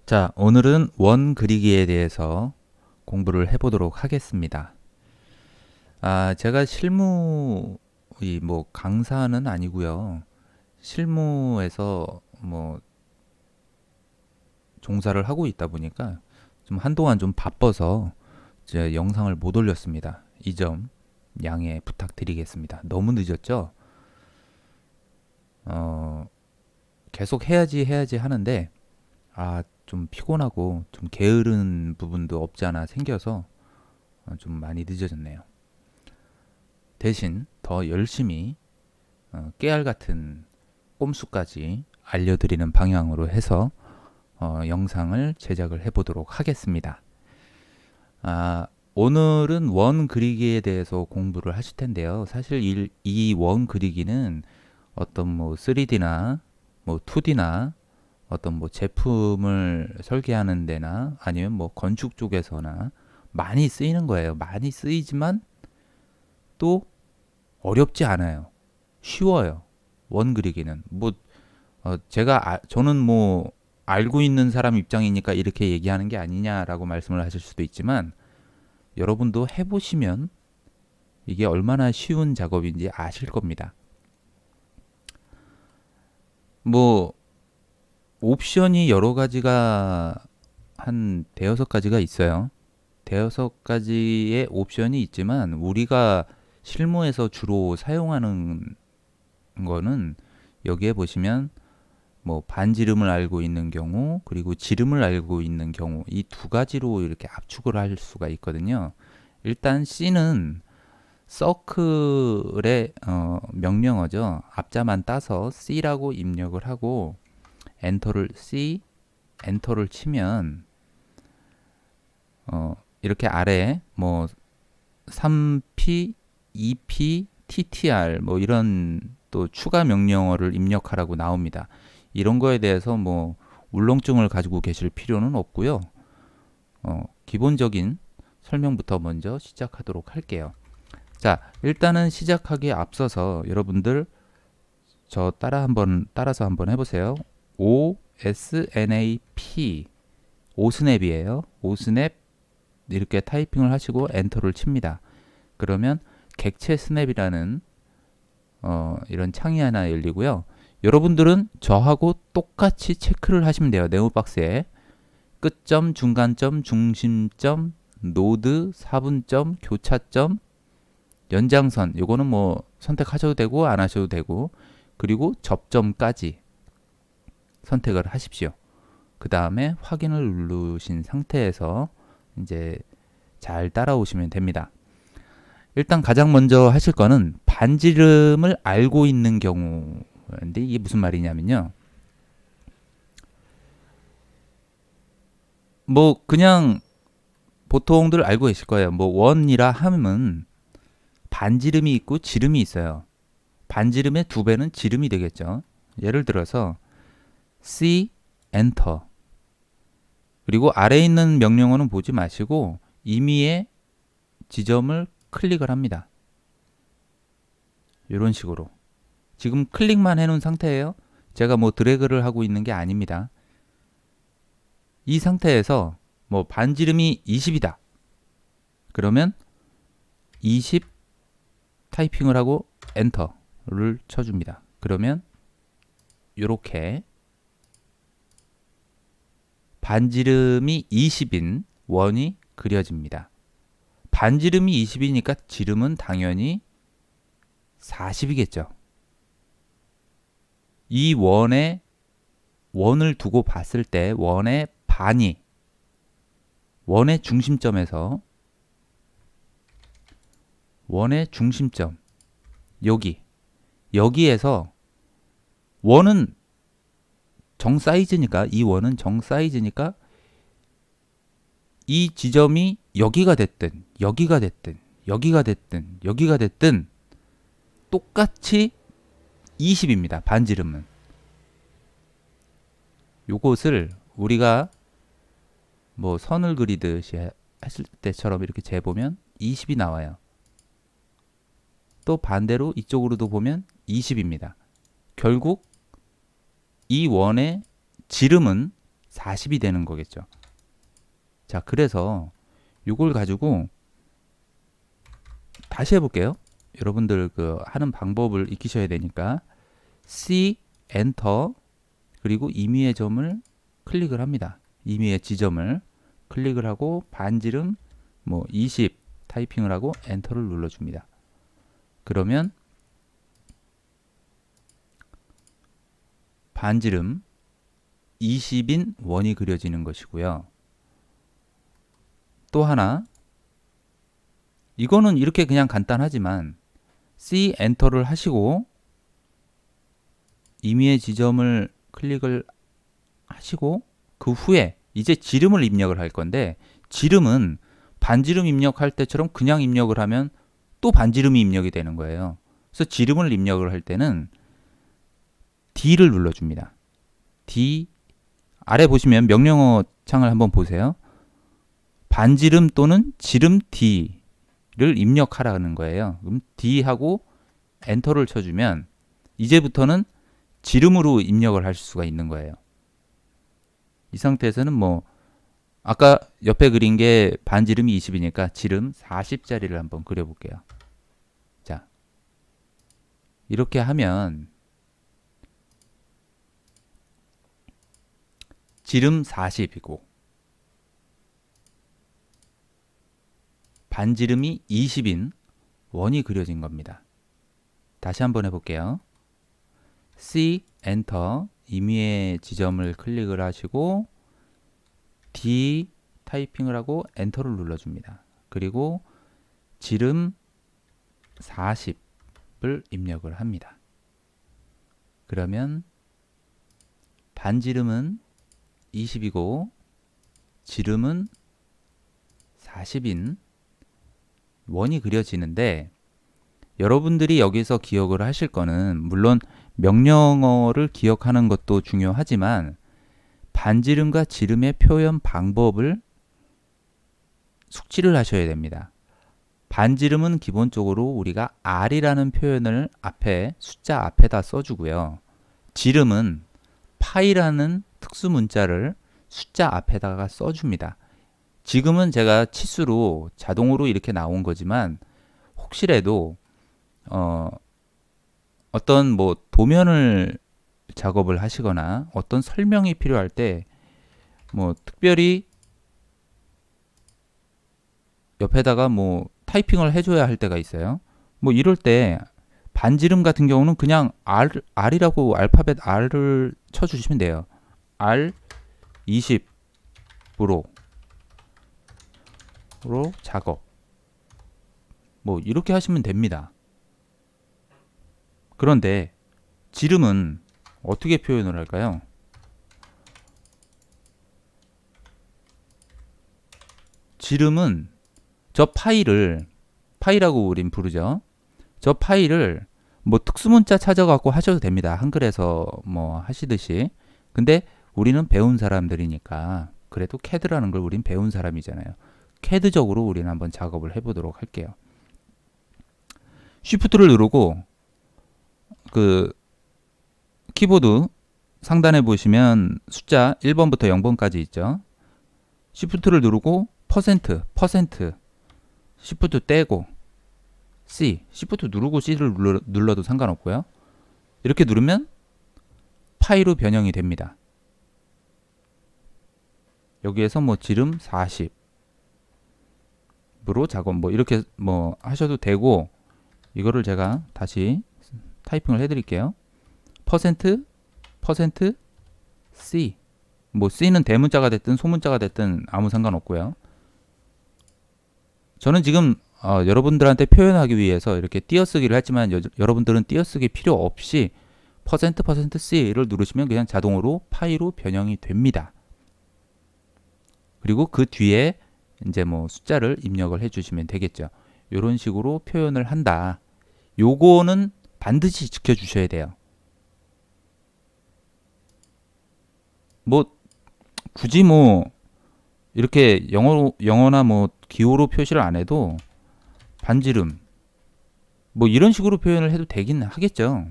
자, 오늘은 원 그리기에 대해서 공부를 해보도록 하겠습니다. 제가 실무, 강사는 아니고요. 실무에서 종사를 하고 있다 보니까 좀 한동안 좀 바빠서 제 영상을 못 올렸습니다. 이 점 양해 부탁드리겠습니다. 너무 늦었죠? 어, 계속 해야지 하는데, 좀 피곤하고 좀 게으른 부분도 없지 않아 생겨서 좀 많이 늦어졌네요. 대신 더 열심히 깨알 같은 꼼수까지 알려드리는 방향으로 해서 영상을 제작을 해보도록 하겠습니다. 오늘은 원 그리기에 대해서 공부를 하실 텐데요. 사실 이 원 그리기는 어떤 3D나 2D나 어떤 제품을 설계하는 데나 아니면 건축 쪽에서나 많이 쓰이는 거예요. 많이 쓰이지만 또 어렵지 않아요. 쉬워요. 원 그리기는. 저는 알고 있는 사람 입장이니까 이렇게 얘기하는 게 아니냐라고 말씀을 하실 수도 있지만 여러분도 해보시면 이게 얼마나 쉬운 작업인지 아실 겁니다. 뭐 옵션이 여러 가지가 한 대여섯 가지가 있어요. 대여섯 가지의 옵션이 있지만 우리가 실무에서 주로 사용하는 거는 여기에 보시면 반지름을 알고 있는 경우 그리고 지름을 알고 있는 경우 이 두 가지로 이렇게 압축을 할 수가 있거든요. 일단 C는 서클의 명령어죠. 앞자만 따서 C라고 입력을 하고 엔터를 치면 이렇게 아래 3P, 2P, TTR 이런 또 추가 명령어를 입력하라고 나옵니다. 이런 거에 대해서 울렁증을 가지고 계실 필요는 없고요. 기본적인 설명부터 먼저 시작하도록 할게요. 자, 일단은 시작하기에 앞서서 여러분들 저 따라서 한번 해보세요. OSNAP 오스냅이에요. 오스냅 이렇게 타이핑을 하시고 엔터를 칩니다. 그러면 객체 스냅이라는 이런 창이 하나 열리고요. 여러분들은 저하고 똑같이 체크를 하시면 돼요. 네모박스에 끝점, 중간점, 중심점, 노드, 사분점, 교차점, 연장선 요거는 선택하셔도 되고 안 하셔도 되고 그리고 접점까지 선택을 하십시오. 그 다음에 확인을 누르신 상태에서 이제 잘 따라오시면 됩니다. 일단 가장 먼저 하실 거는 반지름을 알고 있는 경우인데 이게 무슨 말이냐면요. 그냥 보통들 알고 계실 거예요. 원이라 하면 반지름이 있고 지름이 있어요. 반지름의 2배는 지름이 되겠죠. 예를 들어서 C 엔터 그리고 아래에 있는 명령어는 보지 마시고 임의의 지점을 클릭을 합니다. 이런 식으로 지금 클릭만 해놓은 상태예요. 제가 드래그를 하고 있는 게 아닙니다. 이 상태에서 반지름이 20이다. 그러면 20 타이핑을 하고 엔터를 쳐줍니다. 그러면 이렇게 반지름이 20인 원이 그려집니다. 반지름이 20이니까 지름은 당연히 40이겠죠. 이 원을 두고 봤을 때 원의 반이 원의 중심점에서 원의 중심점 여기에서 원은 정 사이즈니까 이 원은 정 사이즈니까 이 지점이 여기가 됐든 여기가 됐든 여기가 됐든 여기가 됐든 똑같이 20입니다. 반지름은. 요것을 우리가 선을 그리듯이 했을 때처럼 이렇게 재보면 20이 나와요. 또 반대로 이쪽으로도 보면 20입니다. 결국 이 원의 지름은 40이 되는 거겠죠. 자, 그래서 이걸 가지고 다시 해볼게요. 여러분들 그 하는 방법을 익히셔야 되니까 C 엔터 그리고 임의의 점을 클릭을 합니다. 임의의 지점을 클릭을 하고 반지름 뭐 20 타이핑을 하고 엔터를 눌러줍니다. 그러면 반지름 20인 원이 그려지는 것이고요. 또 하나, 이거는 이렇게 그냥 간단하지만 C 엔터를 하시고 임의의 지점을 클릭을 하시고 그 후에 이제 지름을 입력을 할 건데, 지름은 반지름 입력할 때처럼 그냥 입력을 하면 또 반지름이 입력이 되는 거예요. 그래서 지름을 입력을 할 때는 D를 눌러줍니다. D 아래 보시면 명령어 창을 한번 보세요. 반지름 또는 지름 D를 입력하라는 거예요. 그럼 D하고 엔터를 쳐주면 이제부터는 지름으로 입력을 할 수가 있는 거예요. 이 상태에서는 뭐 아까 옆에 그린 게 반지름이 20이니까 지름 40짜리를 한번 그려볼게요. 자, 이렇게 하면 지름 40이고 반지름이 20인 원이 그려진 겁니다. 다시 한번 해볼게요. C 엔터 임의의 지점을 클릭을 하시고 D 타이핑을 하고 엔터를 눌러줍니다. 그리고 지름 40을 입력을 합니다. 그러면 반지름은 20이고 지름은 40인 원이 그려지는데, 여러분들이 여기서 기억을 하실 거는 물론 명령어를 기억하는 것도 중요하지만 반지름과 지름의 표현 방법을 숙지를 하셔야 됩니다. 반지름은 기본적으로 우리가 R이라는 표현을 앞에 숫자 앞에다 써주고요. 지름은 파이라는 특수 문자를 숫자 앞에다가 써줍니다. 지금은 제가 치수로 자동으로 이렇게 나온 거지만 혹시라도 어떤 뭐 도면을 작업을 하시거나 어떤 설명이 필요할 때 뭐 특별히 옆에다가 뭐 타이핑을 해줘야 할 때가 있어요. 뭐 이럴 때 반지름 같은 경우는 그냥 R이라고 알파벳 R을 쳐주시면 돼요. R 20으로 작업 뭐 이렇게 하시면 됩니다. 그런데 지름은 어떻게 표현을 할까요? 지름은 저 파이라고 우린 부르죠. 저 파이를 뭐 특수문자 찾아갖고 하셔도 됩니다. 한글에서 뭐 하시듯이. 근데 우리는 배운 사람들이니까 그래도 CAD라는 걸 우린 배운 사람이잖아요. CAD적으로 우리는 한번 작업을 해보도록 할게요. Shift를 누르고 그 키보드 상단에 보시면 숫자 1번부터 0번까지 있죠. Shift를 누르고 퍼센트 Shift 떼고 C, Shift 누르고 C를 눌러도 상관없고요. 이렇게 누르면 파이로 변형이 됩니다. 여기에서 뭐 지름 40으로 작업 뭐 이렇게 뭐 하셔도 되고, 이거를 제가 다시 타이핑을 해드릴게요. 퍼센트 C, 뭐 C는 대문자가 됐든 소문자가 됐든 아무 상관없고요. 저는 지금 여러분들한테 표현하기 위해서 이렇게 띄어쓰기를 했지만 여러분들은 띄어쓰기 필요 없이 퍼센트 C를 누르시면 그냥 자동으로 파이로 변형이 됩니다. 그리고 그 뒤에 이제 뭐 숫자를 입력을 해주시면 되겠죠. 이런 식으로 표현을 한다. 요거는 반드시 지켜주셔야 돼요. 뭐 굳이 뭐 이렇게 영어나 뭐 기호로 표시를 안 해도 반지름 뭐 이런 식으로 표현을 해도 되긴 하겠죠.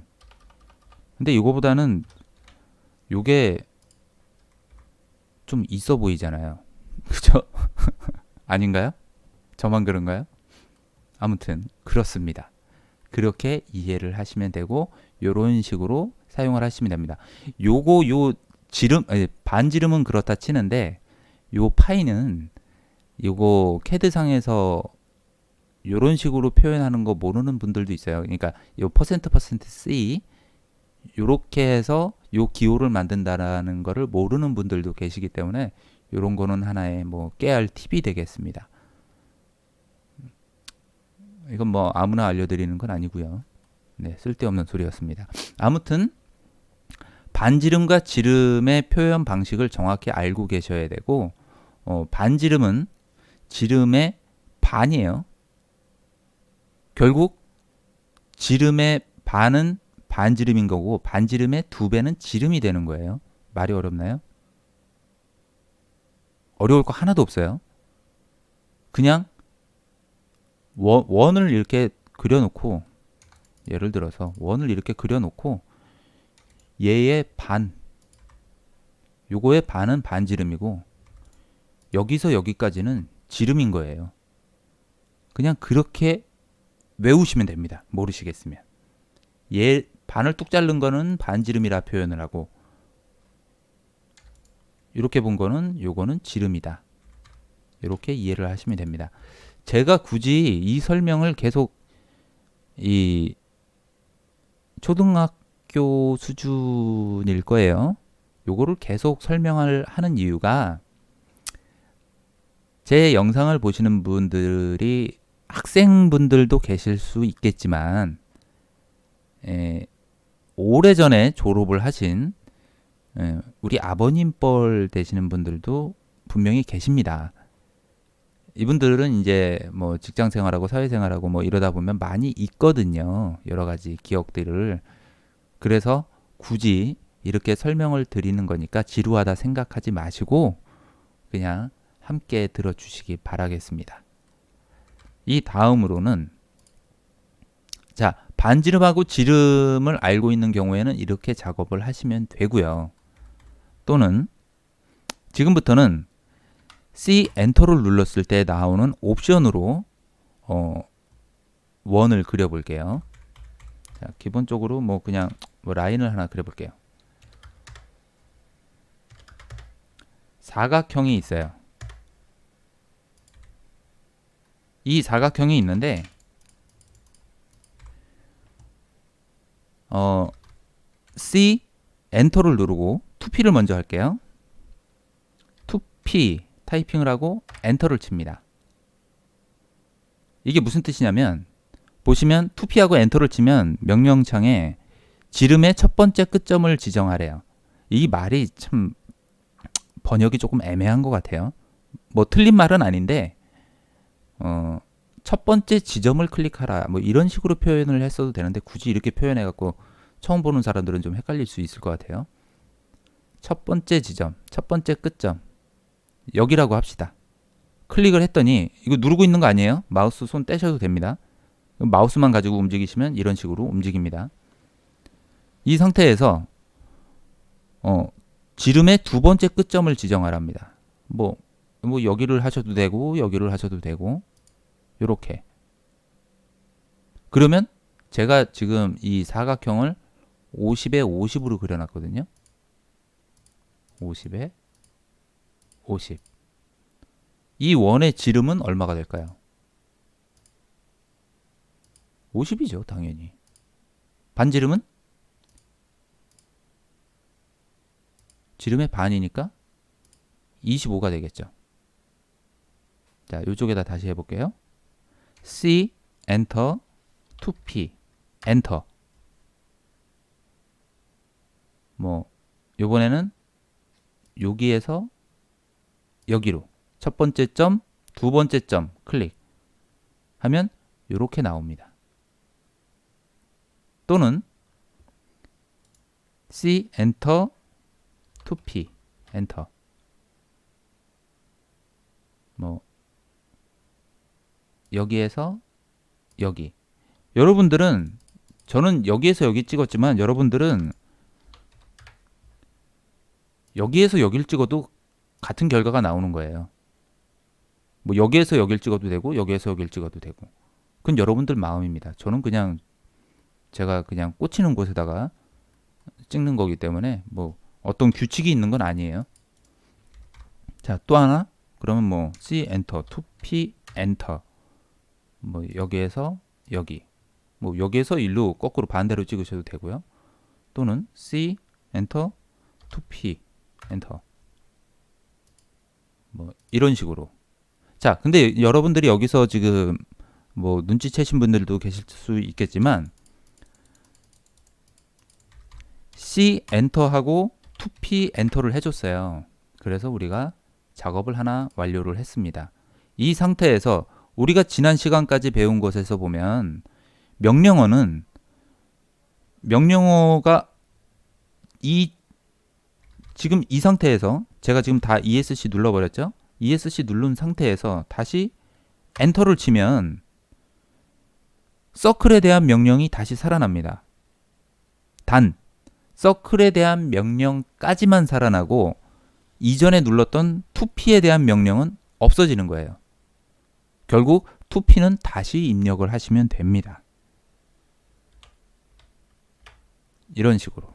근데 이거보다는 요게 좀 있어 보이잖아요. 그죠? 아닌가요? 저만 그런가요? 아무튼 그렇습니다. 그렇게 이해를 하시면 되고 요런 식으로 사용을 하시면 됩니다. 요거 요 지름 아니, 반지름은 그렇다 치는데 요 파이는 요거 캐드상에서 요런 식으로 표현하는 거 모르는 분들도 있어요. 그러니까 요 퍼센트 %C 요렇게 해서 요 기호를 만든다라는 거를 모르는 분들도 계시기 때문에 요런 거는 하나의 뭐 깨알 팁이 되겠습니다. 이건 뭐 아무나 알려드리는 건 아니고요. 네, 쓸데없는 소리였습니다. 아무튼 반지름과 지름의 표현 방식을 정확히 알고 계셔야 되고 반지름은 지름의 반이에요. 결국 지름의 반은 반지름인 거고 반지름의 2배는 지름이 되는 거예요. 말이 어렵나요? 어려울 거 하나도 없어요. 그냥 원을 이렇게 그려놓고 예를 들어서 원을 이렇게 그려놓고 얘의 반 요거의 반은 반지름이고 여기서 여기까지는 지름인 거예요. 그냥 그렇게 외우시면 됩니다. 모르시겠으면. 얘 반을 뚝 자른 거는 반지름이라 표현을 하고 이렇게 본 거는 요거는 지름이다. 이렇게 이해를 하시면 됩니다. 제가 굳이 이 설명을 계속 이 초등학교 수준일 거예요. 요거를 계속 설명을 하는 이유가 제 영상을 보시는 분들이 학생분들도 계실 수 있겠지만 오래전에 졸업을 하신 우리 아버님 뻘 되시는 분들도 분명히 계십니다. 이분들은 이제 뭐 직장 생활하고 사회 생활하고 뭐 이러다 보면 많이 있거든요. 여러 가지 기억들을. 그래서 굳이 이렇게 설명을 드리는 거니까 지루하다 생각하지 마시고 그냥 함께 들어주시기 바라겠습니다. 이 다음으로는 자, 반지름하고 지름을 알고 있는 경우에는 이렇게 작업을 하시면 되고요. 또는 지금부터는 C 엔터를 눌렀을 때 나오는 옵션으로 원을 그려볼게요. 자, 기본적으로 뭐 그냥 뭐 라인을 하나 그려볼게요. 사각형이 있어요. 이 사각형이 있는데 C 엔터를 누르고 2P를 먼저 할게요. 2P 타이핑을 하고 엔터를 칩니다. 이게 무슨 뜻이냐면 보시면 2P하고 엔터를 치면 명령창에 지름의 첫 번째 끝점을 지정하래요. 이 말이 참 번역이 조금 애매한 것 같아요. 뭐 틀린 말은 아닌데 첫 번째 지점을 클릭하라 뭐 이런 식으로 표현을 했어도 되는데 굳이 이렇게 표현해 갖고 처음 보는 사람들은 좀 헷갈릴 수 있을 것 같아요. 첫 번째 지점, 첫 번째 끝점 여기라고 합시다. 클릭을 했더니 이거 누르고 있는 거 아니에요? 마우스 손 떼셔도 됩니다. 마우스만 가지고 움직이시면 이런 식으로 움직입니다. 이 상태에서 지름의 두 번째 끝점을 지정하랍니다. 뭐 여기를 하셔도 되고 여기를 하셔도 되고 요렇게. 그러면 제가 지금 이 사각형을 50에 50으로 그려놨거든요. 50에 50. 이 원의 지름은 얼마가 될까요? 50이죠, 당연히. 반지름은? 지름의 반이니까 25가 되겠죠. 자, 이쪽에다 다시 해볼게요. C, 엔터, 2P, 엔터. 뭐 요번에는 여기에서 여기로 첫 번째 점, 두 번째 점 클릭 하면 이렇게 나옵니다. 또는 C, 엔터, 2P, 엔터. 뭐 여기에서 여기. 여러분들은 저는 여기에서 여기 찍었지만 여러분들은 여기에서 여기를 찍어도 같은 결과가 나오는 거예요. 뭐 여기에서 여길 찍어도 되고 여기에서 여길 찍어도 되고 그건 여러분들 마음입니다. 저는 그냥 제가 그냥 꽂히는 곳에다가 찍는 거기 때문에 뭐 어떤 규칙이 있는 건 아니에요. 자, 또 하나 그러면 뭐 C 엔터, 2P 엔터 뭐 여기에서 여기 뭐 여기에서 일로 거꾸로 반대로 찍으셔도 되고요. 또는 C 엔터, 2P 엔터 뭐 이런 식으로. 자, 근데 여러분들이 여기서 지금 뭐 눈치채신 분들도 계실 수 있겠지만 C 엔터하고 2P 엔터를 해줬어요. 그래서 우리가 작업을 하나 완료를 했습니다. 이 상태에서 우리가 지난 시간까지 배운 것에서 보면 명령어는 명령어가 지금 이 상태에서 제가 지금 다 ESC 눌러버렸죠. ESC 누른 상태에서 다시 엔터를 치면 서클에 대한 명령이 다시 살아납니다. 단 서클에 대한 명령까지만 살아나고 이전에 눌렀던 2P에 대한 명령은 없어지는 거예요. 결국 2P는 다시 입력을 하시면 됩니다. 이런 식으로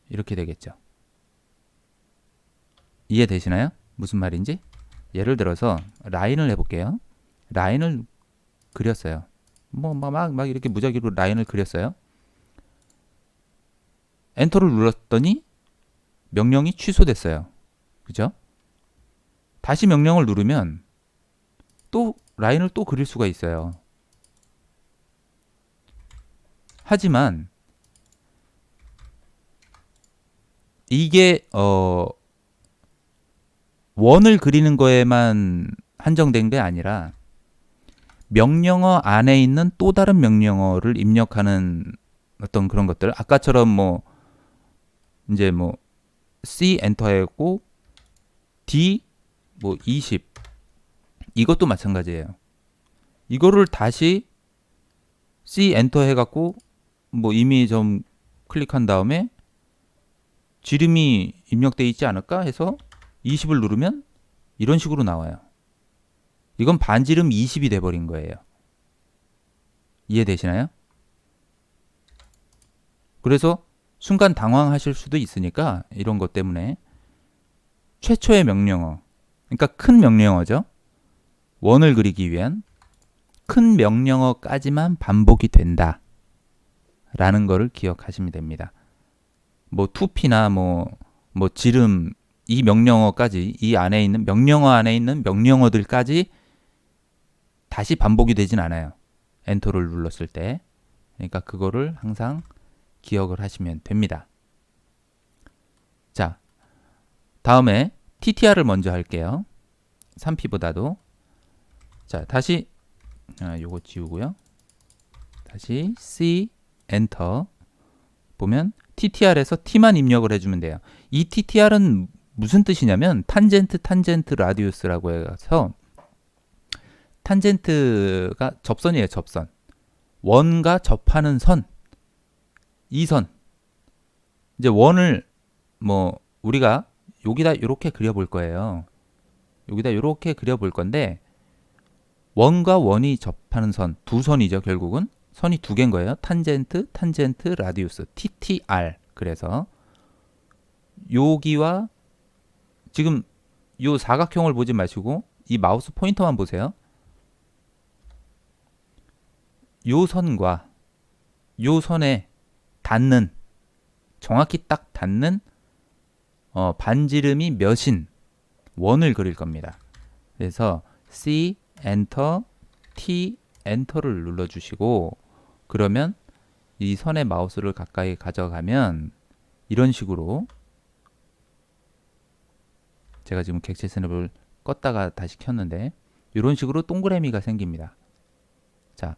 이렇게 되겠죠. 이해되시나요? 무슨 말인지? 예를 들어서 라인을 해볼게요. 라인을 그렸어요. 뭐 막 이렇게 무작위로 라인을 그렸어요. 엔터를 눌렀더니 명령이 취소됐어요. 그죠? 다시 명령을 누르면 또 라인을 또 그릴 수가 있어요. 하지만 이게 원을 그리는 거에만 한정된 게 아니라 명령어 안에 있는 또 다른 명령어를 입력하는 어떤 그런 것들, 아까처럼 뭐 이제 뭐 C 엔터 했고 D 뭐 20 이것도 마찬가지예요. 이거를 다시 C 엔터 해갖고 뭐 이미 좀 클릭한 다음에 지름이 입력되어 있지 않을까 해서 20을 누르면 이런 식으로 나와요. 이건 반지름 20이 돼버린 거예요. 이해되시나요? 그래서 순간 당황하실 수도 있으니까 이런 것 때문에 최초의 명령어, 그러니까 큰 명령어죠. 원을 그리기 위한 큰 명령어까지만 반복이 된다 라는 거를 기억하시면 됩니다. 뭐 2P나 뭐 지름 이 명령어까지 이 안에 있는 명령어 안에 있는 명령어들까지 다시 반복이 되진 않아요. 엔터를 눌렀을 때. 그러니까 그거를 항상 기억을 하시면 됩니다. 자, 다음에 TTR을 먼저 할게요. 3P보다도. 자, 다시 요거 지우고요. 다시 C 엔터 보면 TTR에서 T만 입력을 해주면 돼요. 이 TTR은 무슨 뜻이냐면 탄젠트 라디우스라고 해서 탄젠트가 접선이에요. 접선. 원과 접하는 선. 이 선. 이제 원을 뭐 우리가 여기다 이렇게 그려볼 거예요. 여기다 이렇게 그려볼 건데 원과 원이 접하는 선, 두 선이죠. 결국은 선이 두 개인 거예요. 탄젠트 라디우스, TTR. 그래서 여기와 지금 요 사각형을 보지 마시고 이 마우스 포인터만 보세요. 요 선과 요 선에 닿는, 정확히 딱 닿는 반지름이 몇인 원을 그릴 겁니다. 그래서 C 엔터, T 엔터를 눌러주시고 그러면 이 선에 마우스를 가까이 가져가면 이런 식으로 제가 지금 객체 스냅을 껐다가 다시 켰는데 이런 식으로 동그라미가 생깁니다. 자,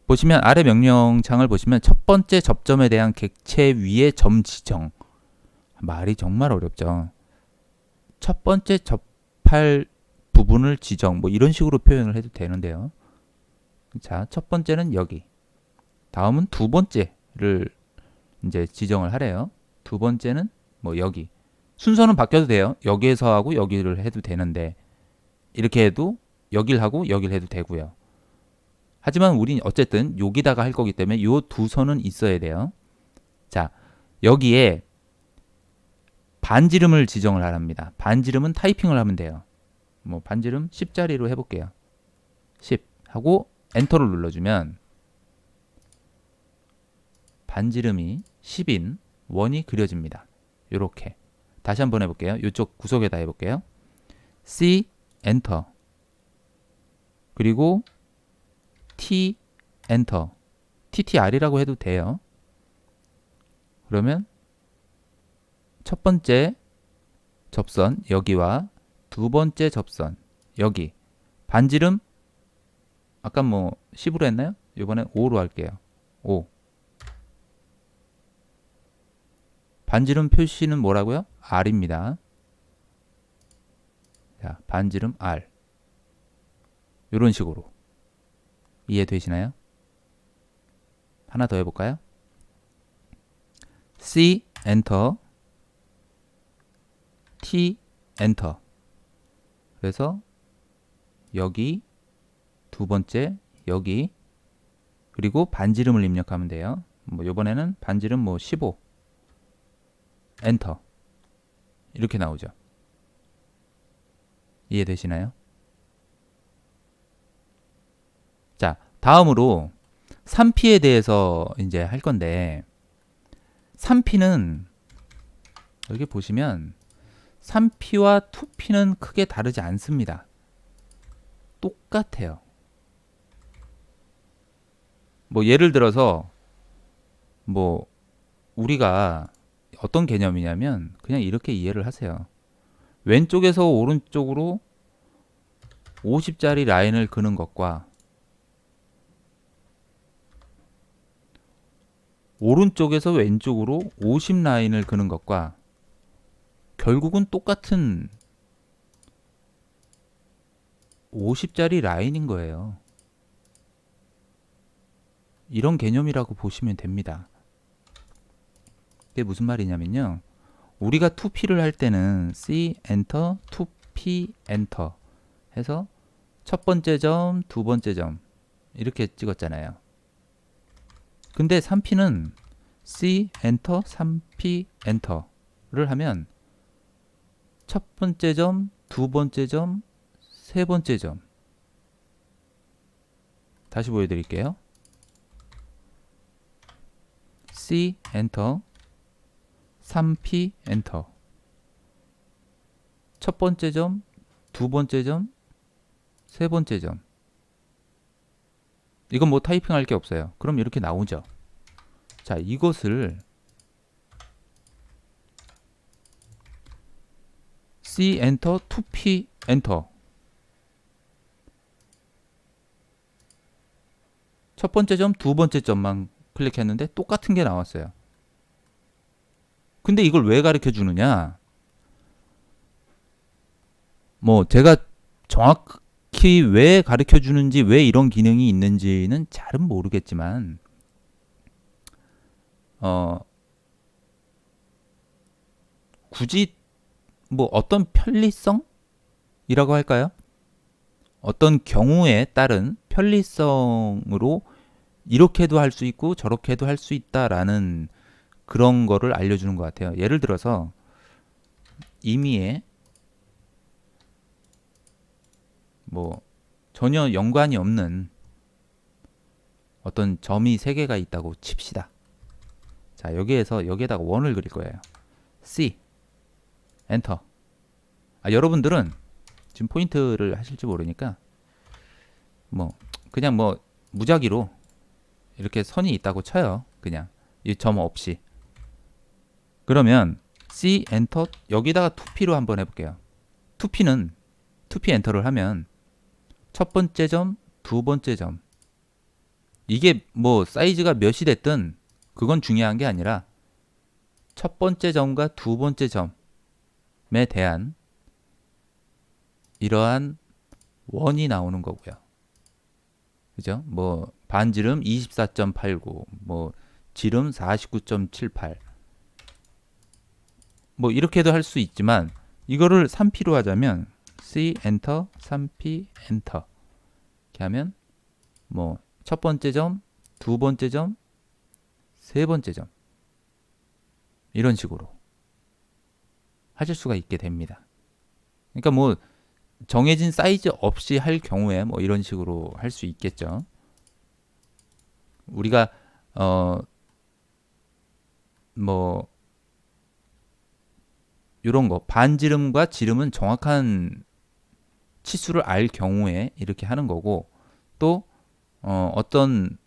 보시면 아래 명령창을 보시면 첫 번째 접점에 대한 객체 위의 점 지정. 말이 정말 어렵죠. 첫 번째 접할 부분을 지정, 뭐 이런 식으로 표현을 해도 되는데요. 자, 첫 번째는 여기. 다음은 두 번째를 이제 지정을 하래요. 두 번째는 뭐 여기. 순서는 바뀌어도 돼요. 여기에서 하고 여기를 해도 되는데 이렇게 해도 여길 하고 여길 해도 되고요. 하지만 우린 어쨌든 여기다가 할 거기 때문에 요 두 선은 있어야 돼요. 자, 여기에 반지름을 지정을 하랍니다. 반지름은 타이핑을 하면 돼요. 뭐 반지름 10짜리로 해볼게요. 10 하고 엔터를 눌러주면 반지름이 10인 원이 그려집니다. 요렇게. 다시 한번 해볼게요. 이쪽 구석에다 해볼게요. C 엔터 그리고 T 엔터 TTR이라고 해도 돼요. 그러면 첫 번째 접선 여기와 두 번째 접선 여기 반지름 아까 뭐 10으로 했나요? 이번엔 5로 할게요. 5 반지름 표시는 뭐라고요? R입니다. 자, 반지름 R 이런 식으로 이해되시나요? 하나 더 해볼까요? C 엔터 T 엔터 그래서 여기 두 번째 여기 그리고 반지름을 입력하면 돼요. 뭐 이번에는 반지름 뭐 15 엔터 이렇게 나오죠. 이해되시나요? 자, 다음으로 3P에 대해서 이제 할 건데 3P는 여기 보시면 3P와 2P는 크게 다르지 않습니다. 똑같아요. 뭐 예를 들어서 뭐 우리가 어떤 개념이냐면 그냥 이렇게 이해를 하세요. 왼쪽에서 오른쪽으로 50짜리 라인을 그는 것과 오른쪽에서 왼쪽으로 50 라인을 그는 것과 결국은 똑같은 50짜리 라인인 거예요. 이런 개념이라고 보시면 됩니다. 이게 무슨 말이냐면요. 우리가 2P를 할 때는 C 엔터 2P 엔터 해서 첫 번째 점, 두 번째 점 이렇게 찍었잖아요. 근데 3P는 C 엔터 3P 엔터를 하면 첫 번째 점, 두 번째 점, 세 번째 점 다시 보여드릴게요. C 엔터 3P 엔터 첫 번째 점, 두 번째 점, 세 번째 점 이건 뭐 타이핑 할 게 없어요. 그럼 이렇게 나오죠. 자, 이것을 C 엔터 2P 엔터 첫 번째 점, 두 번째 점만 클릭했는데 똑같은 게 나왔어요. 근데 이걸 왜 가르쳐 주느냐? 뭐 제가 정확히 왜 가르쳐 주는지 왜 이런 기능이 있는지는 잘은 모르겠지만 굳이 뭐 어떤 편리성이라고 할까요? 어떤 경우에 따른 편리성으로 이렇게도 할 수 있고 저렇게도 할 수 있다라는 그런 거를 알려주는 것 같아요. 예를 들어서 임의에 뭐 전혀 연관이 없는 어떤 점이 3개가 있다고 칩시다. 자, 여기에다가 원을 그릴 거예요. C 엔터. 여러분들은 지금 포인트를 하실지 모르니까 뭐 그냥 뭐 무작위로 이렇게 선이 있다고 쳐요. 그냥 이 점 없이. 그러면 C 엔터 여기다가 2P로 한번 해볼게요. 2P는 2P 엔터를 하면 첫 번째 점, 두 번째 점 이게 뭐 사이즈가 몇이 됐든 그건 중요한 게 아니라 첫 번째 점과 두 번째 점에 대한 이러한 원이 나오는 거고요. 그죠? 뭐 반지름 24.89, 뭐 지름 49.78 뭐 이렇게도 할 수 있지만 이거를 3P로 하자면 C 엔터 3P 엔터 이렇게 하면 뭐 첫 번째 점, 두 번째 점, 세 번째 점 이런 식으로 하실 수가 있게 됩니다. 그러니까 뭐 정해진 사이즈 없이 할 경우에 뭐 이런 식으로 할 수 있겠죠. 우리가 뭐 이런 거 반지름과 지름은 정확한 치수를 알 경우에 이렇게 하는 거고 또 어떤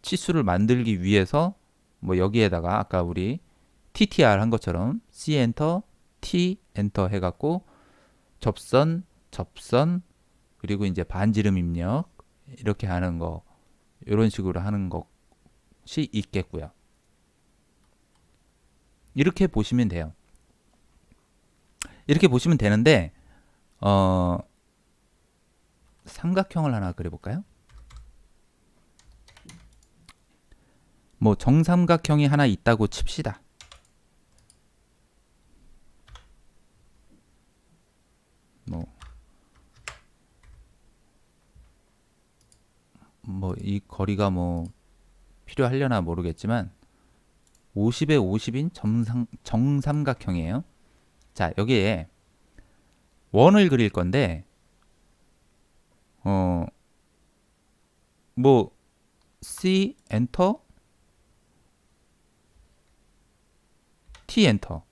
치수를 만들기 위해서 뭐 여기에다가 아까 우리 TTR 한 것처럼 C 엔터 T 엔터 해갖고 접선 그리고 이제 반지름 입력 이렇게 하는 거 이런 식으로 하는 것이 있겠고요. 이렇게 보시면 돼요. 이렇게 보시면 되는데 삼각형을 하나 그려볼까요? 뭐 정삼각형이 하나 있다고 칩시다. 뭐 이 거리가 뭐 필요하려나 모르겠지만 50에 50인 정삼각형이에요. 자, 여기에 원을 그릴 건데 뭐 C 엔터 T 엔터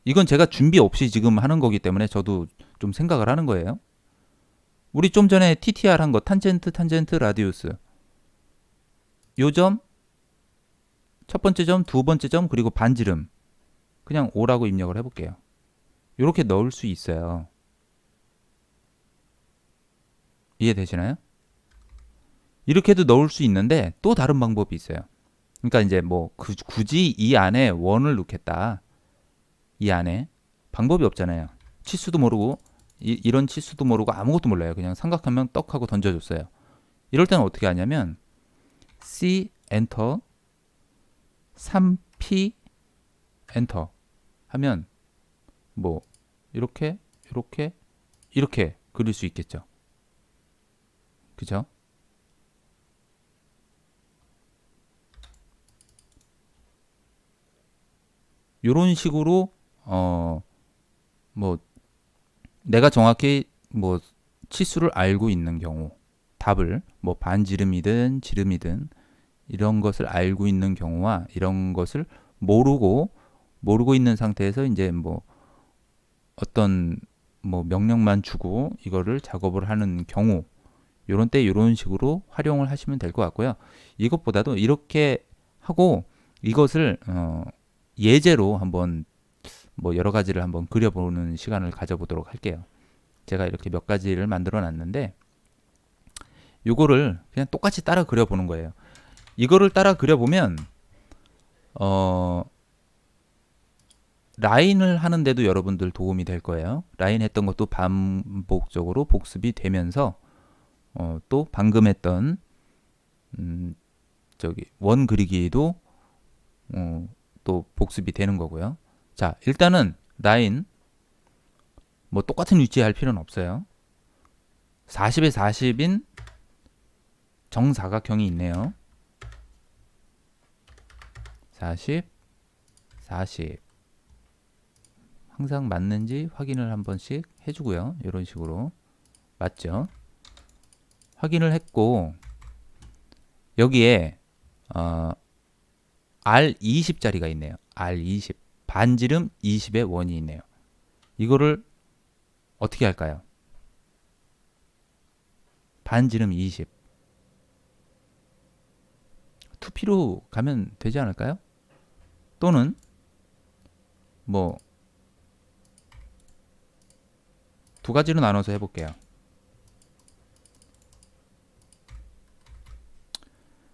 이건 제가 준비 없이 지금 하는 거기 때문에 저도 좀 생각을 하는 거예요. 우리 좀 전에 TTR 한 거 탄젠트 라디우스 요 점 첫 번째 점, 두 번째 점 그리고 반지름 그냥 5라고 입력을 해볼게요. 이렇게 넣을 수 있어요. 이해되시나요? 이렇게도 넣을 수 있는데 또 다른 방법이 있어요. 그러니까 이제 뭐 굳이 이 안에 원을 넣겠다. 이 안에 방법이 없잖아요. 치수도 모르고 이런 치수도 모르고 아무것도 몰라요. 그냥 삼각하면 떡하고 던져줬어요. 이럴 때는 어떻게 하냐면 C 엔터 3P 엔터 하면 뭐 이렇게 그릴 수 있겠죠. 그죠? 요런 식으로 뭐 내가 정확히 뭐 치수를 알고 있는 경우 답을 뭐 반지름이든 지름이든 이런 것을 알고 있는 경우와 이런 것을 모르고 있는 상태에서 이제 뭐 어떤 뭐 명령만 주고 이거를 작업을 하는 경우 요런 때 요런 식으로 활용을 하시면 될 것 같고요. 이것보다도 이렇게 하고 이것을 예제로 한번 뭐 여러 가지를 한번 그려보는 시간을 가져보도록 할게요. 제가 이렇게 몇 가지를 만들어 놨는데 요거를 그냥 똑같이 따라 그려보는 거예요. 이거를 따라 그려보면 라인을 하는데도 여러분들 도움이 될 거예요. 라인 했던 것도 반복적으로 복습이 되면서 또 방금 했던 저기 원 그리기도 또 복습이 되는 거고요. 자, 일단은 라인 뭐 똑같은 위치에 할 필요는 없어요. 40에 40인 정사각형이 있네요. 40, 40 항상 맞는지 확인을 한 번씩 해주고요. 이런 식으로 맞죠? 확인을 했고 여기에 R20짜리가 있네요. R20 반지름 20의 원이 있네요. 이거를 어떻게 할까요? 반지름 20 2P로 가면 되지 않을까요? 또는 뭐 두 가지로 나눠서 해볼게요.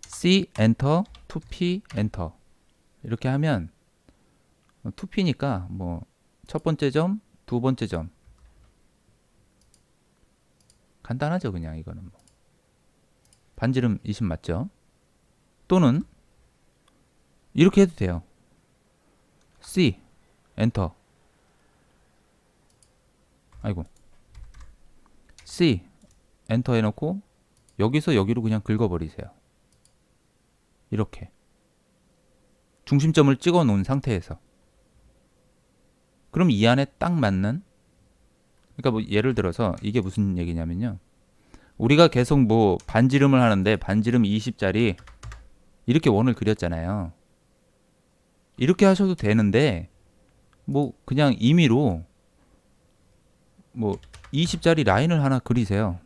C 엔터 2P 엔터 이렇게 하면 2P니까 뭐 첫 번째 점, 두 번째 점 간단하죠. 그냥 이거는 뭐. 반지름 20 맞죠? 또는 이렇게 해도 돼요. C 엔터. 아이고. C 엔터 해놓고 여기서 여기로 그냥 긁어버리세요. 이렇게 중심점을 찍어 놓은 상태에서. 그럼 이 안에 딱 맞는, 그러니까 뭐 예를 들어서 이게 무슨 얘기냐면요, 우리가 계속 뭐 반지름을 하는데 반지름 20짜리 이렇게 원을 그렸잖아요. 이렇게 하셔도 되는데 뭐 그냥 임의로 뭐 20짜리 라인을 하나 그리세요.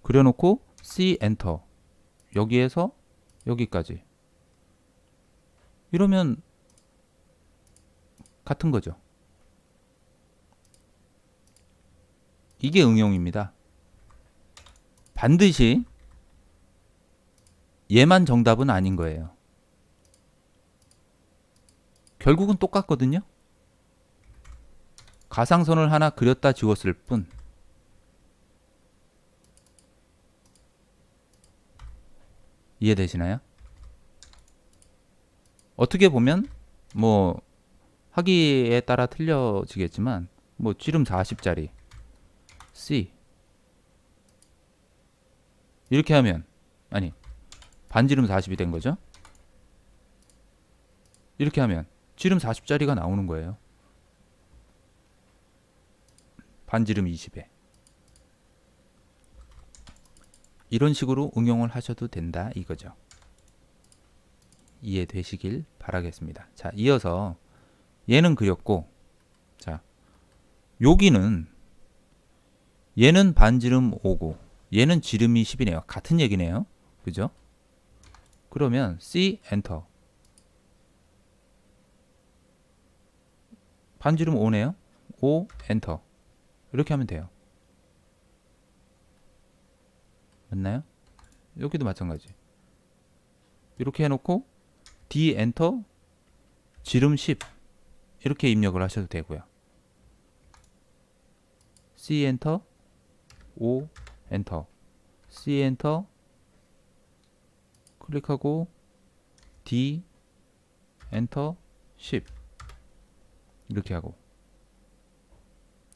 그려놓고 C 엔터, 여기에서 여기까지. 이러면 같은 거죠. 이게 응용입니다. 반드시 얘만 정답은 아닌 거예요. 결국은 똑같거든요. 가상선을 하나 그렸다 지웠을 뿐. 이해되시나요? 어떻게 보면 뭐 하기에 따라 틀려지겠지만 뭐 지름 40짜리 C 이렇게 하면, 아니 반지름 40이 된 거죠. 이렇게 하면 지름 40짜리가 나오는 거예요. 반지름 20에. 이런 식으로 응용을 하셔도 된다 이거죠. 이해되시길 바라겠습니다. 자, 이어서 얘는 그렸고, 자, 여기는 얘는 반지름 5고 얘는 지름이 10이네요. 같은 얘기네요. 그죠? 그러면 C 엔터. 반지름 5네요. 5 엔터. 이렇게 하면 돼요. 맞나요? 여기도 마찬가지. 이렇게 해놓고 D 엔터, 지름 10 이렇게 입력을 하셔도 되고요. C 엔터, 5 엔터, C 엔터 클릭하고 D 엔터 10 이렇게 하고,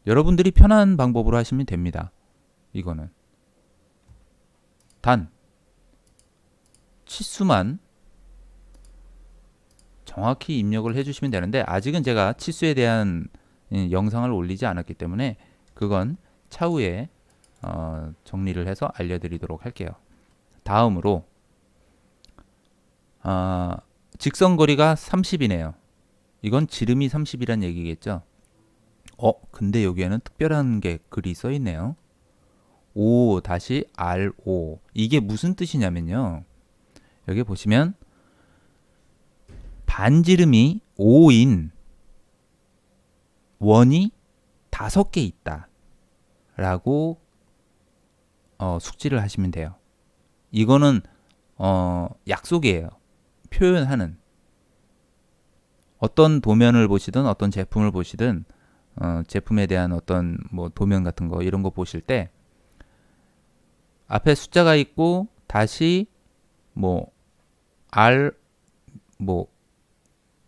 여러분들이 편한 방법으로 하시면 됩니다. 이거는 단 치수만 정확히 입력을 해주시면 되는데, 아직은 제가 치수에 대한 영상을 올리지 않았기 때문에 그건 차후에 정리를 해서 알려드리도록 할게요. 다음으로 직선거리가 30이네요. 이건 지름이 30이란 얘기겠죠. 근데 여기에는 특별한 게 글이 써 있네요. 5-R5. 이게 무슨 뜻이냐면요, 여기 보시면 반지름이 5인 원이 5개 있다 라고 숙지를 하시면 돼요. 이거는 약속이에요. 표현하는, 어떤 도면을 보시든 어떤 제품을 보시든 제품에 대한 어떤 뭐 도면 같은 거 이런 거 보실 때 앞에 숫자가 있고 다시 뭐 R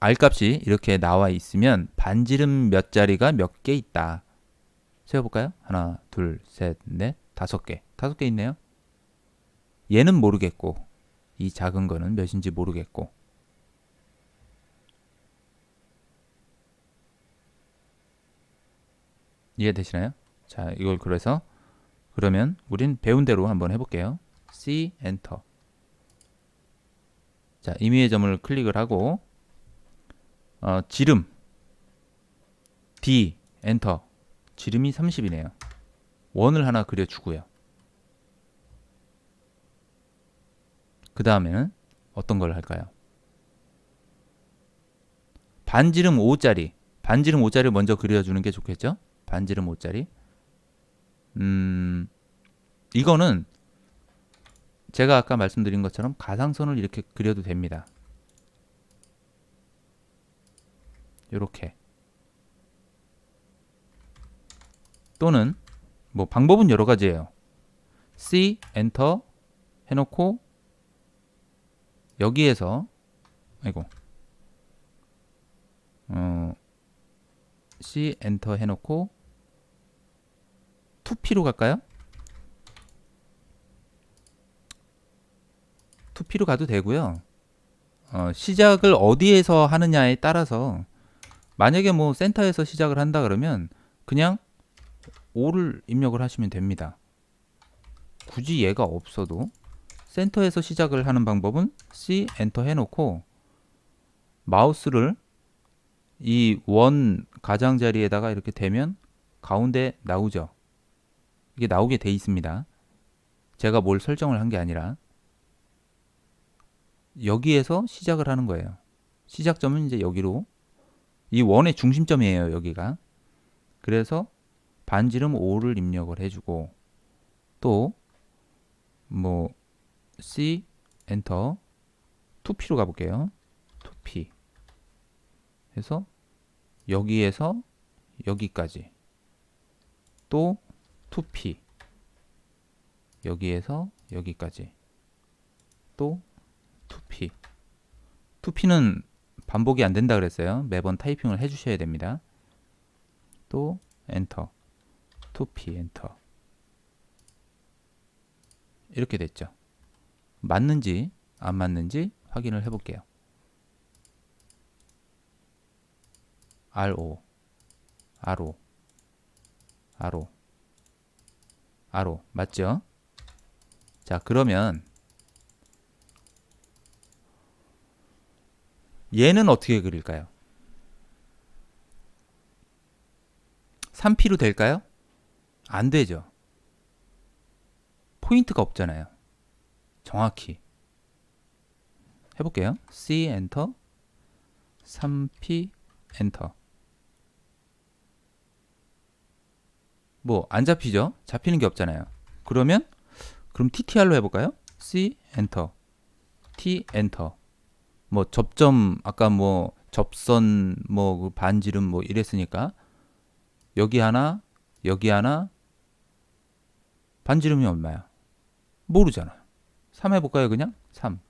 값이 이렇게 나와 있으면 반지름 몇 자리가 몇 개 있다. 세어볼까요? 하나, 둘, 셋, 넷, 5개. 5개 있네요. 얘는 모르겠고 이 작은 거는 몇인지 모르겠고. 이해되시나요? 자, 이걸 그러면 우린 배운 대로 한번 해볼게요. C 엔터. 자, 임의의 점을 클릭을 하고 지름 D 엔터. 지름이 30이네요. 원을 하나 그려주고요. 그 다음에는 어떤 걸 할까요? 반지름 5짜리. 반지름 5짜리를 먼저 그려주는 게 좋겠죠? 반지름 5짜리. 이거는 제가 아까 말씀드린 것처럼 가상선을 이렇게 그려도 됩니다. 이렇게. 또는 뭐 방법은 여러 가지예요. C 엔터 해놓고 여기에서 C 엔터 해놓고 2P로 갈까요? 2P로 가도 되고요. 시작을 어디에서 하느냐에 따라서 만약에 뭐 센터에서 시작을 한다 그러면 그냥 5를 입력을 하시면 됩니다. 굳이 얘가 없어도 센터에서 시작을 하는 방법은 C 엔터 해놓고 마우스를 이 원 가장자리에다가 이렇게 대면 가운데 나오죠. 이게 나오게 돼 있습니다. 제가 뭘 설정을 한 게 아니라 여기에서 시작을 하는 거예요. 시작점은 이제 여기로, 이 원의 중심점이에요, 여기가. 그래서 반지름 5를 입력을 해주고, 또 뭐 C 엔터 2P로 가볼게요. 2P 해서 여기에서 여기까지, 또 2P 여기에서 여기까지, 또 2P. 2P는 반복이 안 된다 그랬어요. 매번 타이핑을 해주셔야 됩니다. 또 엔터, 2P 엔터. 이렇게 됐죠. 맞는지 안 맞는지 확인을 해볼게요. RO, RO, RO, RO 맞죠? 자, 그러면 얘는 어떻게 그릴까요? 3P로 될까요? 안 되죠. 포인트가 없잖아요. 정확히 해볼게요. C 엔터, 3P 엔터. 뭐 안 잡히죠? 잡히는 게 없잖아요. 그럼 TTR로 해볼까요? C 엔터, T 엔터. 뭐 접점 아까 뭐 접선 뭐 반지름 뭐 이랬으니까 여기 하나, 여기 하나. 반지름이 얼마야? 모르잖아요. 3 해볼까요? 그냥 3.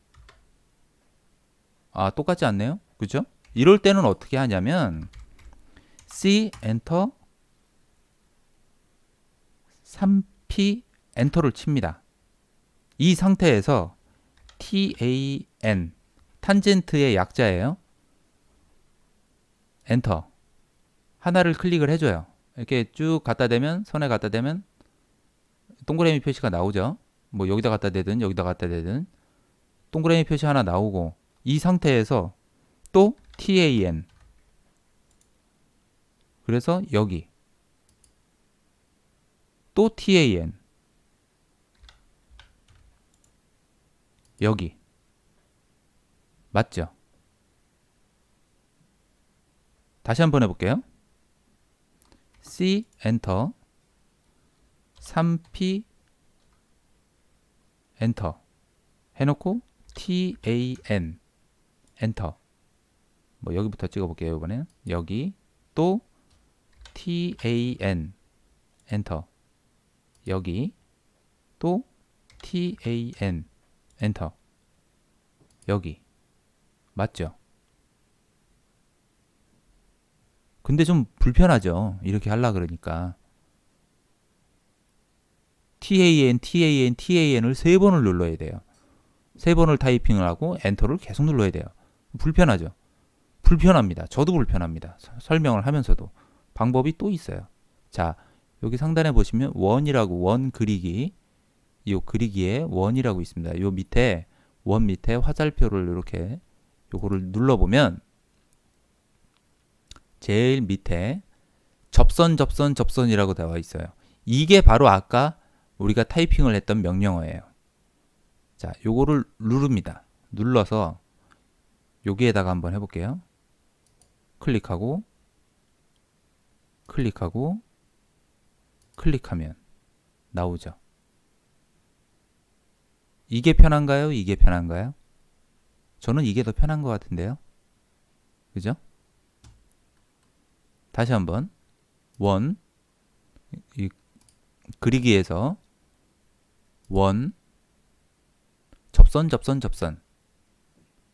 아, 똑같지 않네요. 그죠? 이럴 때는 어떻게 하냐면 C 엔터, 3P 엔터를 칩니다. 이 상태에서 TAN, 탄젠트의 약자예요. 엔터 하나를 클릭을 해줘요. 이렇게 쭉 갖다 대면, 선에 갖다 대면 동그라미 표시가 나오죠. 뭐 여기다 갖다 대든 여기다 갖다 대든 동그라미 표시 하나 나오고, 이 상태에서 또 TAN, 그래서 여기 또 TAN, 여기 맞죠? 다시 한번 해볼게요. C 엔터, 3P 엔터 해놓고 TAN 엔터. 뭐 여기부터 찍어볼게요. 이번엔 여기 또 TAN 엔터, 여기 또 TAN 엔터, 여기 맞죠? 근데 좀 불편하죠. 이렇게 하려 그러니까 TAN, TAN, TAN을 3번을 눌러야 돼요. 3번을 타이핑을 하고 엔터를 계속 눌러야 돼요. 불편하죠. 불편합니다. 저도 불편합니다. 설명을 하면서도. 방법이 또 있어요. 자, 여기 상단에 보시면 원이라고, 원 그리기, 이 그리기에 원이라고 있습니다. 요 밑에 원 밑에 화살표를 이렇게 요거를 눌러보면 제일 밑에 접선, 접선, 접선이라고 나와 있어요. 이게 바로 아까 우리가 타이핑을 했던 명령어예요. 자, 요거를 누릅니다. 눌러서 여기에다가 한번 해볼게요. 클릭하고 클릭하고 클릭하면 나오죠. 이게 편한가요? 이게 편한가요? 저는 이게 더 편한 것 같은데요. 그죠? 다시 한번 원, 이 그리기에서 원, 접선, 접선, 접선.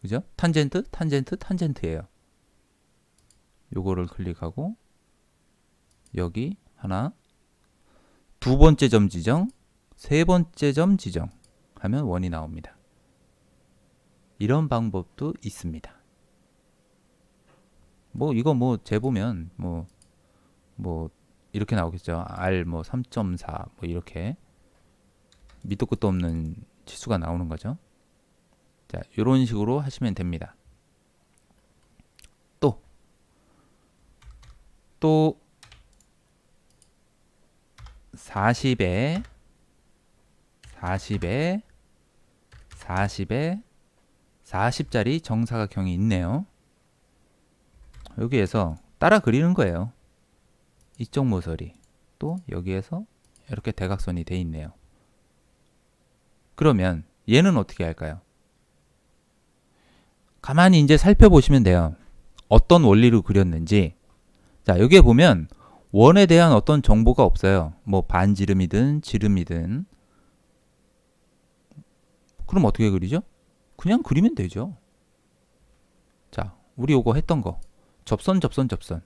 그죠? 탄젠트, 탄젠트, 탄젠트예요. 요거를 클릭하고 여기 하나, 두 번째 점 지정, 세 번째 점 지정 하면 원이 나옵니다. 이런 방법도 있습니다. 뭐 이거 뭐 재보면 뭐 이렇게 나오겠죠. R 뭐 3.4 뭐 이렇게 밑도 끝도 없는 치수가 나오는 거죠. 자, 이런 식으로 하시면 됩니다. 또 40에 40에 40에 40짜리 정사각형이 있네요. 여기에서 따라 그리는 거예요. 이쪽 모서리 또 여기에서 이렇게 대각선이 돼 있네요. 그러면 얘는 어떻게 할까요? 가만히 이제 살펴보시면 돼요. 어떤 원리로 그렸는지. 자, 여기에 보면 원에 대한 어떤 정보가 없어요. 뭐 반지름이든 지름이든. 그럼 어떻게 그리죠? 그냥 그리면 되죠. 자, 우리 요거 했던 거. 접선, 접선, 접선.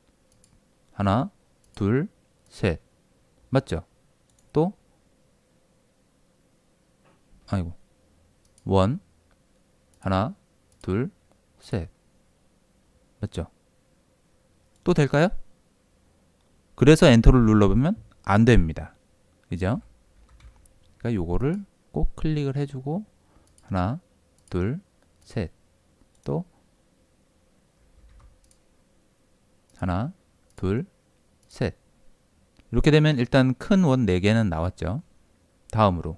하나, 둘, 셋. 맞죠? 또 아이고. 원. 하나, 둘, 셋. 맞죠? 또 될까요? 그래서 엔터를 눌러보면 안 됩니다. 그죠? 그러니까 요거를 꼭 클릭을 해주고 하나, 둘, 셋. 또 하나, 둘, 셋. 이렇게 되면 일단 큰 원 4개는 나왔죠. 다음으로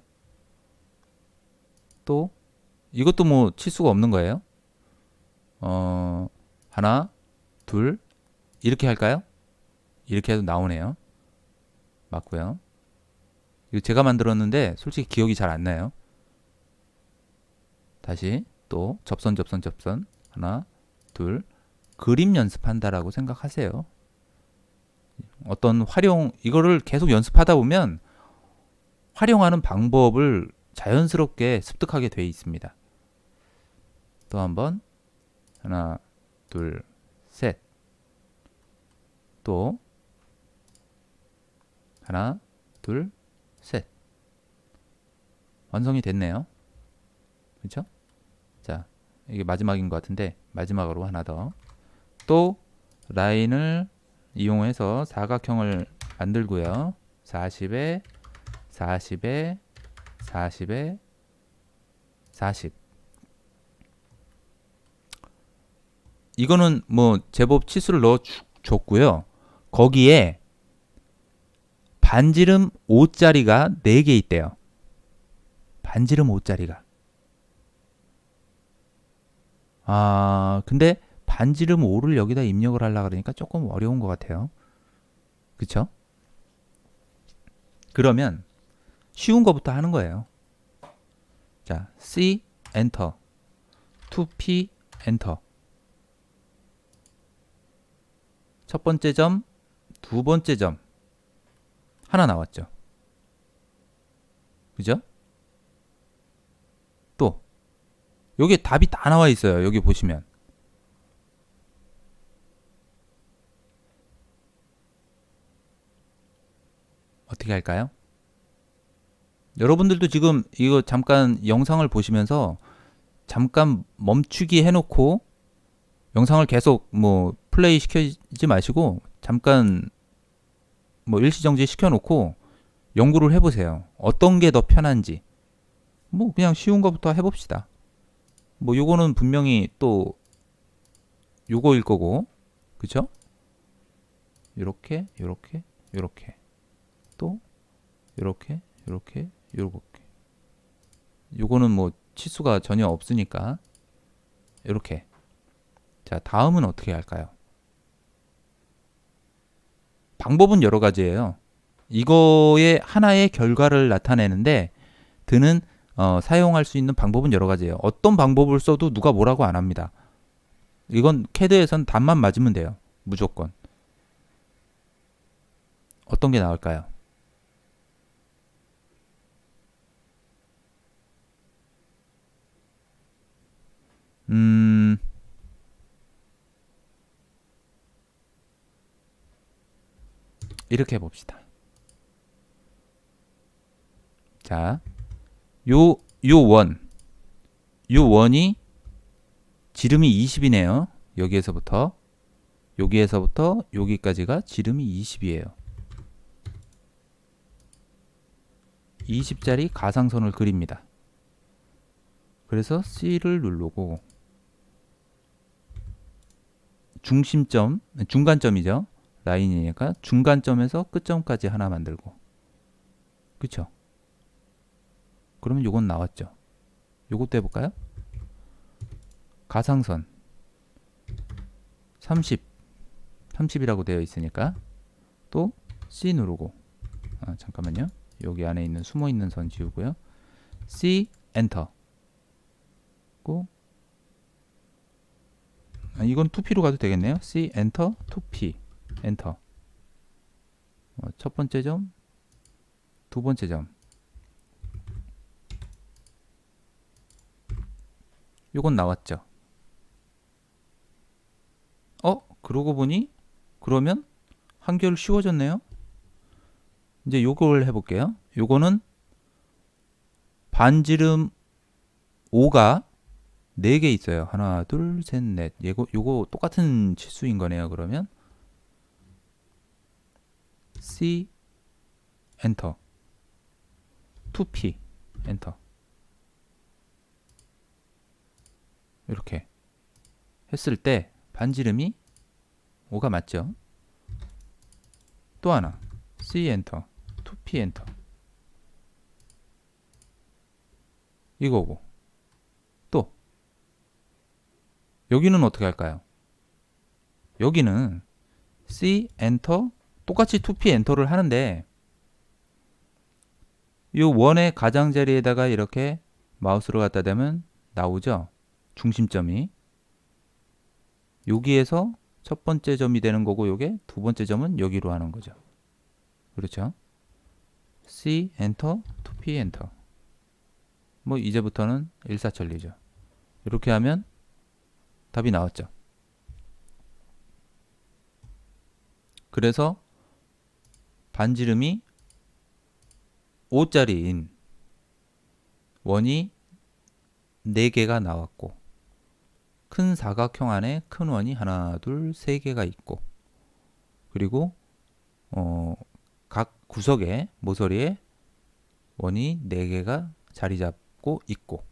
또 이것도 뭐 치수가 없는 거예요. 하나, 둘 이렇게 할까요? 이렇게 해도 나오네요. 맞고요. 이거 제가 만들었는데 솔직히 기억이 잘 안 나요. 다시 또 접선, 접선, 접선. 하나, 둘. 그림 연습한다라고 생각하세요. 어떤 이거를 계속 연습하다 보면 활용하는 방법을 자연스럽게 습득하게 돼 있습니다. 또 한번 하나, 둘, 셋. 또 하나, 둘, 셋. 완성이 됐네요. 그렇죠? 자, 이게 마지막인 것 같은데 마지막으로 하나 더. 또 라인을 이용해서 사각형을 만들고요. 40에 40에 40에 40. 이거는 뭐 제법 치수를 넣어 줬고요. 거기에 반지름 5짜리가 4개 있대요. 반지름 5짜리가. 근데 반지름 5를 여기다 입력을 하려고 그러니까 조금 어려운 것 같아요. 그쵸? 그러면 쉬운 거부터 하는 거예요. 자, C 엔터, 2P 엔터. 첫 번째 점, 두 번째 점 하나 나왔죠. 그죠? 또 여기에 답이 다 나와 있어요. 여기 보시면 어떻게 할까요? 여러분들도 지금 이거 잠깐 영상을 보시면서 잠깐 멈추기 해놓고 영상을 계속 뭐 플레이 시키지 마시고 잠깐 뭐 일시정지 시켜놓고 연구를 해보세요. 어떤 게 더 편한지. 뭐 그냥 쉬운 거부터 해봅시다. 뭐 요거는 분명히 또 요거일 거고, 그쵸? 요렇게 요렇게 요렇게 또 요렇게 요렇게 요렇게. 요거는 뭐 치수가 전혀 없으니까 요렇게. 자, 다음은 어떻게 할까요? 방법은 여러 가지예요. 이거의 하나의 결과를 나타내는데 드는 사용할 수 있는 방법은 여러 가지예요. 어떤 방법을 써도 누가 뭐라고 안 합니다. 이건 캐드에선 답만 맞으면 돼요. 무조건. 어떤 게 나을까요? 이렇게 해봅시다. 자, 요 원이 지름이 20이네요. 여기에서부터 여기까지가 지름이 20이에요. 20짜리 가상선을 그립니다. 그래서 C를 누르고 중간점이죠. 라인이니까 중간점에서 끝점까지 하나 만들고, 그쵸? 그러면 요건 나왔죠. 요것도 해볼까요? 가상선 30이라고 되어 있으니까 또 C 누르고, 잠깐만요. 여기 안에 있는 숨어있는 선 지우고요. C 엔터. 이건 2P로 가도 되겠네요. C 엔터 2P 엔터. 첫 번째 점, 두 번째 점. 요건 나왔죠. 그러고 보니 그러면 한결 쉬워졌네요. 이제 요걸 해볼게요. 요거는 반지름 5가 4개 있어요. 하나, 둘, 셋, 넷. 요거 똑같은 치수인 거네요. 그러면 C 엔터 2P 엔터. 이렇게 했을 때 반지름이 5가 맞죠? 또 하나 C 엔터 2P 엔터 이거고, 또 여기는 어떻게 할까요? 여기는 C 엔터 똑같이 2P 엔터를 하는데 이 원의 가장자리에다가 이렇게 마우스로 갖다 대면 나오죠? 중심점이 여기에서 첫 번째 점이 되는 거고, 요게 두 번째 점은 여기로 하는 거죠. 그렇죠? C 엔터 2P 엔터. 뭐 이제부터는 일사천리죠. 이렇게 하면 답이 나왔죠. 그래서 반지름이 5짜리인 원이 4개가 나왔고, 큰 사각형 안에 큰 원이 하나, 둘, 3개가 있고, 그리고 각 구석에 모서리에 원이 4개가 자리 잡고 있고,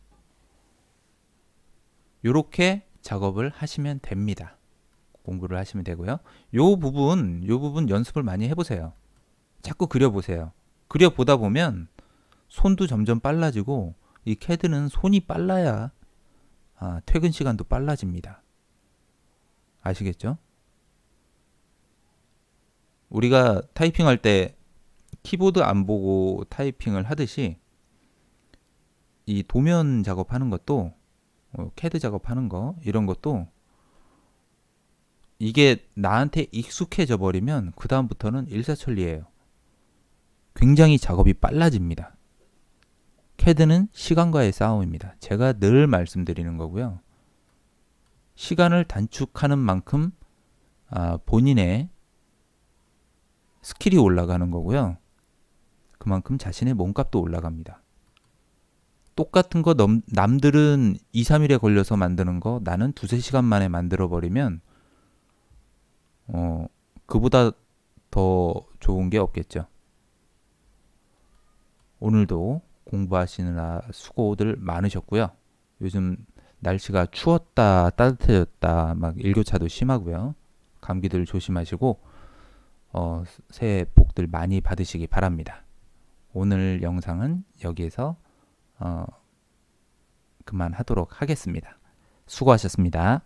이렇게 작업을 하시면 됩니다. 공부를 하시면 되고요. 요 부분 연습을 많이 해보세요. 자꾸 그려보세요. 그려보다 보면 손도 점점 빨라지고, 이 CAD는 손이 빨라야 퇴근 시간도 빨라집니다. 아시겠죠? 우리가 타이핑할 때 키보드 안 보고 타이핑을 하듯이 이 도면 작업하는 것도, CAD 작업하는 거, 이런 것도 이게 나한테 익숙해져 버리면 그 다음부터는 일사천리예요. 굉장히 작업이 빨라집니다. CAD는 시간과의 싸움입니다. 제가 늘 말씀드리는 거고요. 시간을 단축하는 만큼 본인의 스킬이 올라가는 거고요. 그만큼 자신의 몸값도 올라갑니다. 똑같은 거 남들은 2, 3일에 걸려서 만드는 거 나는 2, 3시간 만에 만들어 버리면 그보다 더 좋은 게 없겠죠. 오늘도 공부하시느라 수고들 많으셨고요. 요즘 날씨가 추웠다 따뜻해졌다 막 일교차도 심하고요. 감기들 조심하시고 새해 복들 많이 받으시기 바랍니다. 오늘 영상은 여기에서 그만하도록 하겠습니다. 수고하셨습니다.